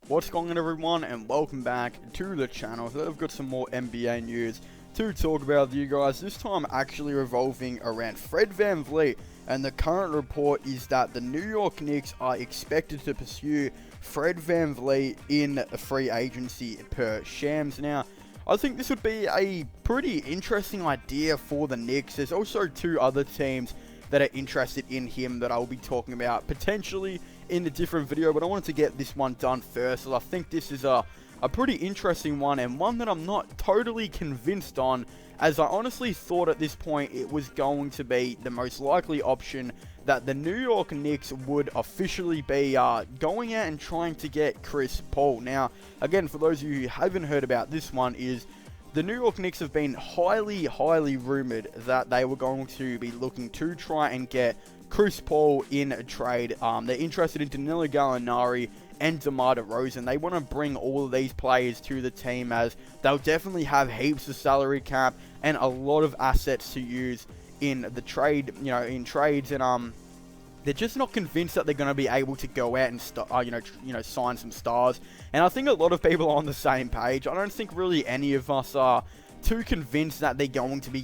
What's going on, everyone, and welcome back to the channel. So I've got some more NBA news to talk about with you guys, this time actually revolving around Fred VanVleet, and the current report is that the New York Knicks are expected to pursue Fred VanVleet in a free agency per Shams. Now, I think this would be a pretty interesting idea for the Knicks. There's also two other teams that are interested in him that I'll be talking about potentially in a different video, but I wanted to get this one done first, so I think this is a pretty interesting one, and one that I'm not totally convinced on, as I honestly thought at this point it was going to be the most likely option that the New York Knicks would officially be going out and trying to get Chris Paul. Now, again, for those of you who haven't heard about this one, is the New York Knicks have been highly rumored that they were going to be looking to try and get Chris Paul in a trade. They're interested in Danilo Gallinari and DeMar DeRozan. They want to bring all of these players to the team, as they'll definitely have heaps of salary cap and a lot of assets to use in the trade, in trades, and they're just not convinced that they're going to be able to go out and sign some stars. And I think a lot of people are on the same page. I don't think really any of us are too convinced that they're going to be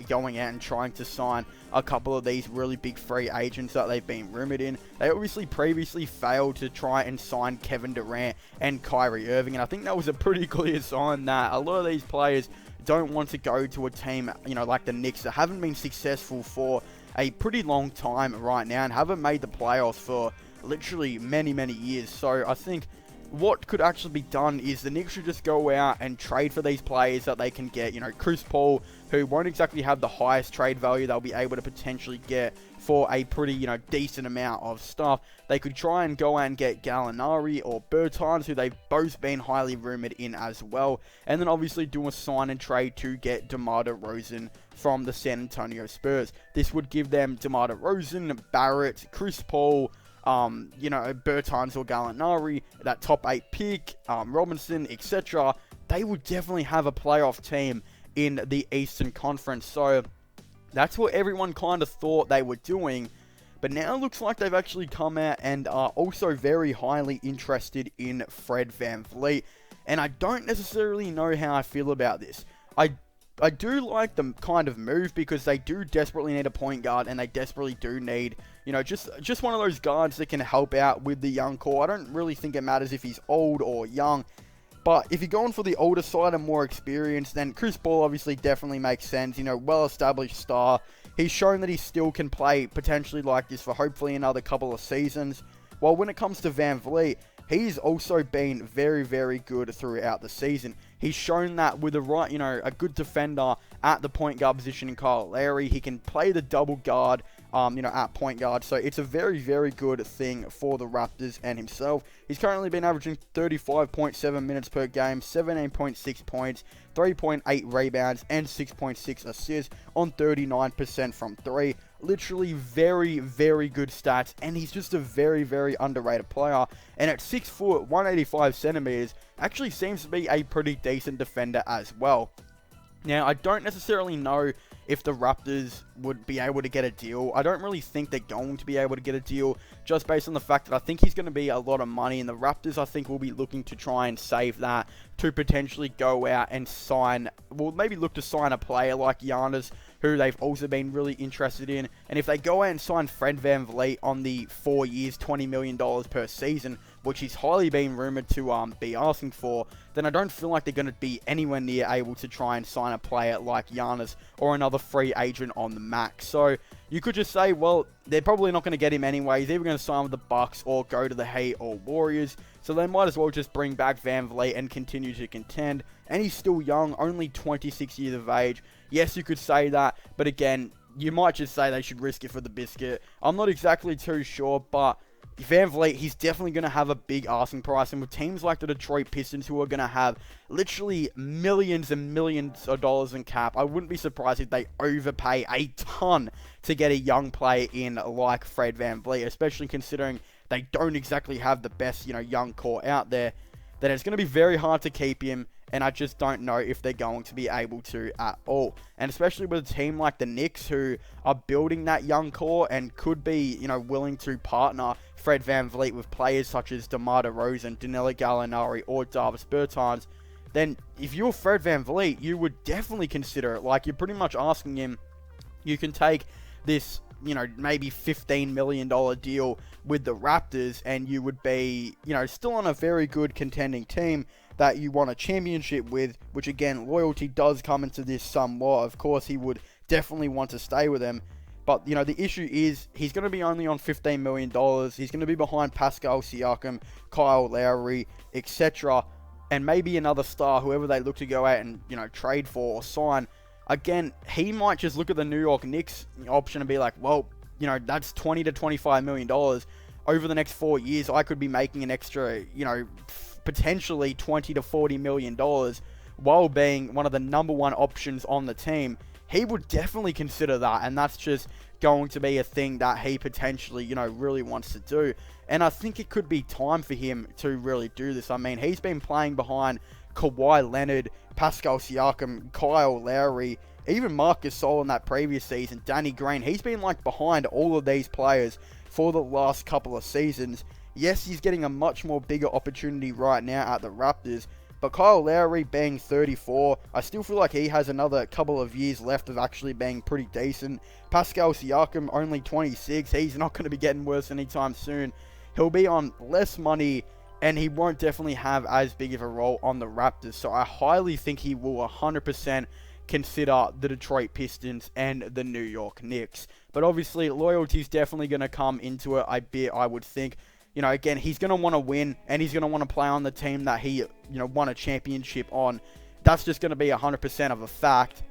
going out and trying to sign a couple of these really big free agents that they've been rumored in. They obviously previously failed to try and sign Kevin Durant and Kyrie Irving, and I think that was a pretty clear sign that a lot of these players don't want to go to a team, like the Knicks, that haven't been successful for a pretty long time right now and haven't made the playoffs for literally many years. So I think what could actually be done is the Knicks should just go out and trade for these players that they can get. Chris Paul, who won't exactly have the highest trade value they'll be able to potentially get for a pretty, decent amount of stuff. They could try and go out and get Gallinari or Bertans, who they've both been highly rumored in as well. And then obviously do a sign and trade to get DeMar DeRozan from the San Antonio Spurs. This would give them DeMar DeRozan, Barrett, Chris Paul, Bertans or Gallinari, that top 8 pick, Robinson, etc. They would definitely have a playoff team in the Eastern Conference. So that's what everyone kind of thought they were doing. But now it looks like they've actually come out and are also very highly interested in Fred VanVleet. And I don't necessarily know how I feel about this. I do like the kind of move, because they do desperately need a point guard, and they desperately do need, just one of those guards that can help out with the young core. I don't really think it matters if he's old or young, but if you're going for the older side and more experience, then Chris Paul obviously definitely makes sense. Well-established star. He's shown that he still can play potentially like this for hopefully another couple of seasons. While when it comes to VanVleet, he's also been very good throughout the season. He's shown that with a good defender at the point guard position in Kyle Lowry, he can play the double guard, at point guard. So it's a very good thing for the Raptors and himself. He's currently been averaging 35.7 minutes per game, 17.6 points, 3.8 rebounds, and 6.6 assists on 39% from 3. Literally very good stats, and he's just a very underrated player. And at 6 foot, 185 centimeters, actually seems to be a pretty decent defender as well. Now, I don't necessarily know if the Raptors would be able to get a deal. I don't really think they're going to be able to get a deal, just based on the fact that I think he's going to be a lot of money, and the Raptors, I think, will be looking to try and save that to potentially go out and sign, well, maybe look to sign a player like Giannis, who they've also been really interested in. And if they go out and sign Fred VanVleet on the 4 years, $20 million per season, which he's highly been rumored to be asking for, then I don't feel like they're going to be anywhere near able to try and sign a player like Giannis or another free agent on the max. So you could just say, well, they're probably not going to get him anyway. He's either going to sign with the Bucks or go to the Heat or Warriors. So they might as well just bring back VanVleet and continue to contend. And he's still young, only 26 years of age. Yes, you could say that, but again, you might just say they should risk it for the biscuit. I'm not exactly too sure, but VanVleet, he's definitely going to have a big asking price, and with teams like the Detroit Pistons, who are going to have literally millions and millions of dollars in cap, I wouldn't be surprised if they overpay a ton to get a young player in like Fred VanVleet, especially considering they don't exactly have the best, young core out there. Then it's going to be very hard to keep him, and I just don't know if they're going to be able to at all. And especially with a team like the Knicks, who are building that young core and could be, willing to partner Fred VanVleet with players such as DeMar DeRozan, Danilo Gallinari, or Davis Bertans, then if you're Fred VanVleet, you would definitely consider it. Like, you're pretty much asking him, you can take this, maybe $15 million deal with the Raptors, and you would be, still on a very good contending team that you want a championship with, which again, loyalty does come into this somewhat. Of course, he would definitely want to stay with them. But, the issue is he's going to be only on $15 million. He's going to be behind Pascal Siakam, Kyle Lowry, etc. And maybe another star, whoever they look to go out and, trade for or sign. Again, he might just look at the New York Knicks option and be like, well, that's $20 to $25 million. Over the next 4 years, I could be making an extra, potentially $20 to $40 million while being one of the number one options on the team. He would definitely consider that, and that's just going to be a thing that he potentially, really wants to do. And I think it could be time for him to really do this. I mean, he's been playing behind Kawhi Leonard, Pascal Siakam, Kyle Lowry, even Marc Gasol in that previous season, Danny Green. He's been behind all of these players for the last couple of seasons. Yes, he's getting a much more bigger opportunity right now at the Raptors, but Kyle Lowry being 34, I still feel like he has another couple of years left of actually being pretty decent. Pascal Siakam, only 26. He's not going to be getting worse anytime soon. He'll be on less money, and he won't definitely have as big of a role on the Raptors. So I highly think he will 100% consider the Detroit Pistons and the New York Knicks. But obviously, loyalty is definitely going to come into it a bit, I would think. Again, he's going to want to win, and he's going to want to play on the team that he, won a championship on. That's just going to be 100% of a fact.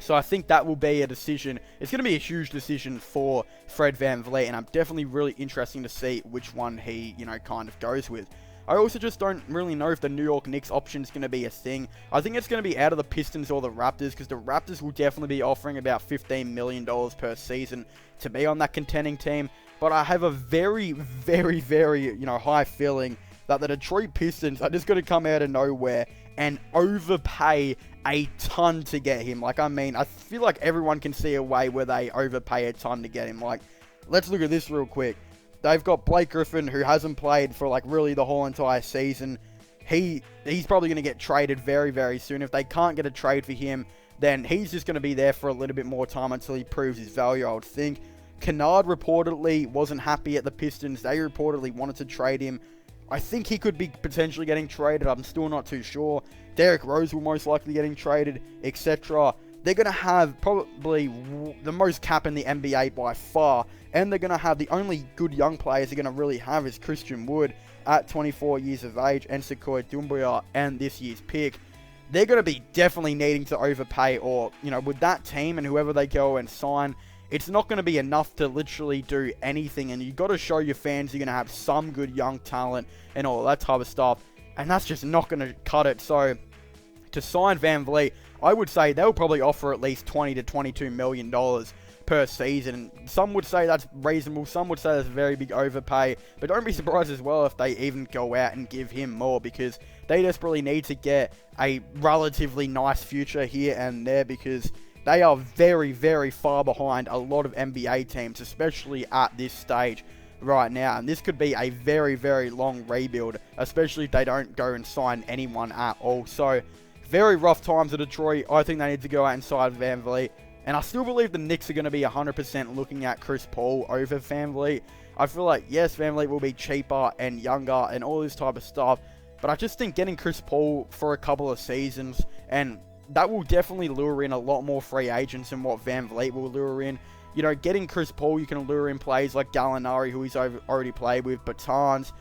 So I think that will be a decision. It's going to be a huge decision for Fred VanVleet, and I'm definitely really interested to see which one he, kind of goes with. I also just don't really know if the New York Knicks option is going to be a thing. I think it's going to be out of the Pistons or the Raptors, because the Raptors will definitely be offering about $15 million per season to be on that contending team. But I have a very, very, very, high feeling that the Detroit Pistons are just going to come out of nowhere and overpay a ton to get him. I feel like everyone can see a way where they overpay a ton to get him. Let's look at this real quick. They've got Blake Griffin, who hasn't played for, really the whole entire season. He's probably going to get traded very, very soon. If they can't get a trade for him, then he's just going to be there for a little bit more time until he proves his value, I would think. Kennard reportedly wasn't happy at the Pistons. They reportedly wanted to trade him. I think he could be potentially getting traded. I'm still not too sure. Derrick Rose will most likely getting traded, etc. They're going to have probably the most cap in the NBA by far. And they're going to have the only good young players they're going to really have is Christian Wood at 24 years of age and Sekou Doumbouya and this year's pick. They're going to be definitely needing to overpay, or, with that team and whoever they go and sign, it's not going to be enough to literally do anything, and you've got to show your fans you're going to have some good young talent and all that type of stuff, and that's just not going to cut it. So, to sign VanVleet, I would say they'll probably offer at least $20 to $22 million per season. Some would say that's reasonable, some would say that's a very big overpay, but don't be surprised as well if they even go out and give him more, because they desperately need to get a relatively nice future here and there, because they are very, very far behind a lot of NBA teams, especially at this stage right now. And this could be a very, very long rebuild, especially if they don't go and sign anyone at all. So, very rough times at Detroit. I think they need to go out and sign VanVleet. And I still believe the Knicks are going to be 100% looking at Chris Paul over VanVleet. I feel like, yes, VanVleet will be cheaper and younger and all this type of stuff. But I just think getting Chris Paul for a couple of seasons, and that will definitely lure in a lot more free agents than what VanVleet will lure in. Getting Chris Paul, you can lure in players like Gallinari, who he's already played with, Bertans,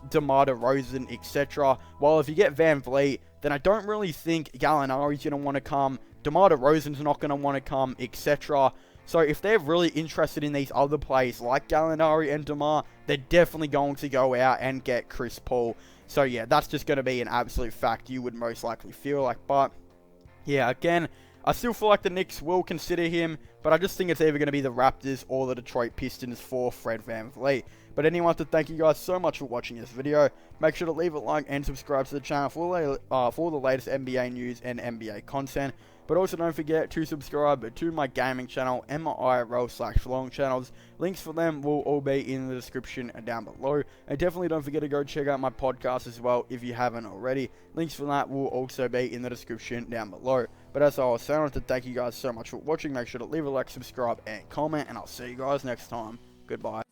DeMar DeRozan, etc. While if you get VanVleet, then I don't really think Gallinari's going to want to come, DeMar DeRozan's not going to want to come, etc. So if they're really interested in these other players like Gallinari and DeMar, they're definitely going to go out and get Chris Paul. So yeah, that's just going to be an absolute fact you would most likely feel like. But yeah, again, I still feel like the Knicks will consider him, but I just think it's either going to be the Raptors or the Detroit Pistons for Fred VanVleet. But anyway, I want to thank you guys so much for watching this video. Make sure to leave a like and subscribe to the channel for the latest NBA news and NBA content. But also don't forget to subscribe to my gaming channel and my IRL/vlog channels. Links for them will all be in the description down below. And definitely don't forget to go check out my podcast as well if you haven't already. Links for that will also be in the description down below. But as I was saying, I want to thank you guys so much for watching. Make sure to leave a like, subscribe, and comment. And I'll see you guys next time. Goodbye.